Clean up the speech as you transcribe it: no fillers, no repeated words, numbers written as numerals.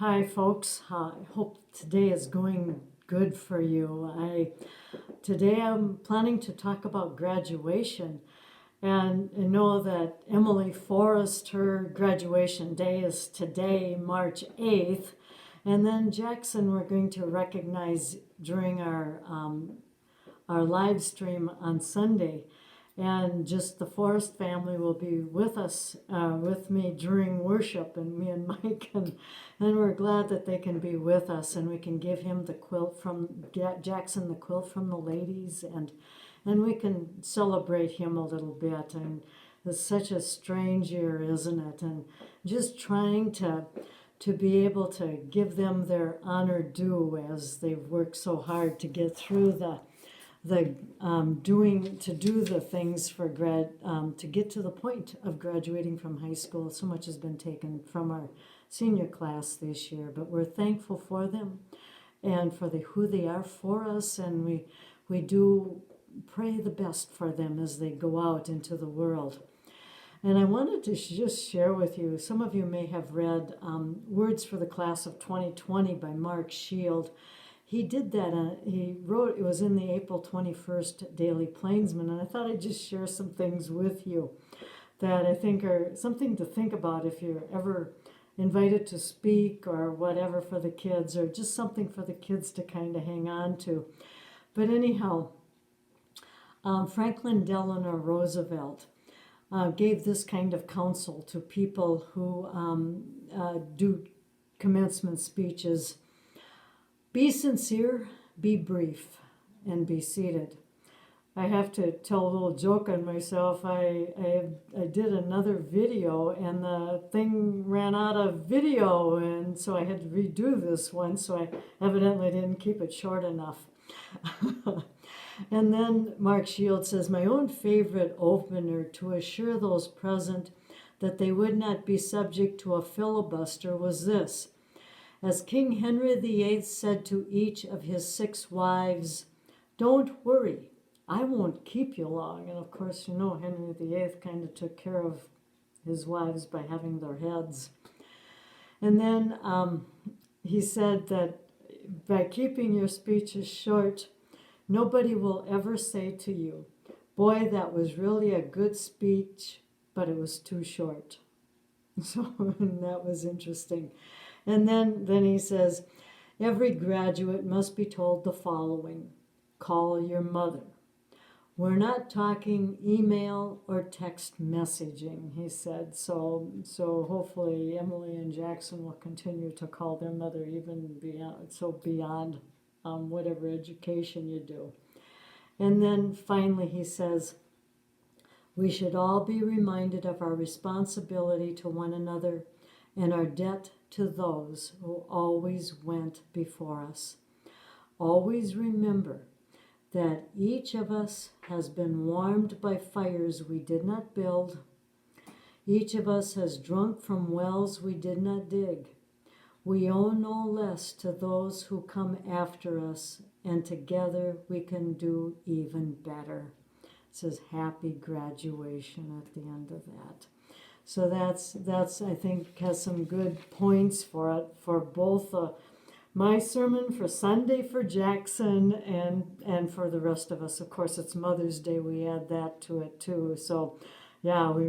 Hi, folks. I hope today is going good for you. Today I'm planning to talk about graduation, and I know that Emily Forrest, her graduation day is today, March 8th, and then Jackson we're going to recognize during our live stream on Sunday. And just the Forrest family will be with us, with me during worship, and me and Mike, and we're glad that they can be with us, and we can give him the quilt from Jackson, the quilt from the ladies, and we can celebrate him a little bit. And it's such a strange year, isn't it? And just trying to be able to give them their honor due as they've worked so hard to get through do the things for to get to the point of graduating from high school. So much has been taken from our senior class this year, but we're thankful for them and for who they are for us, and we do pray the best for them as they go out into the world. And I wanted to just share with you, some of you may have read Words for the Class of 2020 by Mark Shield. He did that, he wrote, it was in the April 21st Daily Plainsman, and I thought I'd just share some things with you that I think are something to think about if you're ever invited to speak or whatever for the kids, or just something for the kids to kind of hang on to. But anyhow, Franklin Delano Roosevelt gave this kind of counsel to people who do commencement speeches. Be sincere, be brief, and be seated. I have to tell a little joke on myself. I did another video, and the thing ran out of video, and so I had to redo this one, so I evidently didn't keep it short enough. And then Mark Shield says, my own favorite opener to assure those present that they would not be subject to a filibuster was this. As King Henry VIII said to each of his 6 wives, don't worry, I won't keep you long. And of course, you know, Henry VIII kind of took care of his wives by having their heads. And then he said that by keeping your speeches short, nobody will ever say to you, boy, that was really a good speech, but it was too short. So that was interesting. And then he says, every graduate must be told the following. Call your mother. We're not talking email or text messaging, he said. So hopefully Emily and Jackson will continue to call their mother even beyond whatever education you do. And then finally he says, we should all be reminded of our responsibility to one another and our debt to those who always went before us. Always remember that each of us has been warmed by fires we did not build. Each of us has drunk from wells we did not dig. We owe no less to those who come after us, and together we can do even better. It says happy graduation at the end of that. So that's I think has some good points for it, for both my sermon for Sunday for Jackson and for the rest of us. Of course, it's Mother's Day. We add that to it too. So yeah, we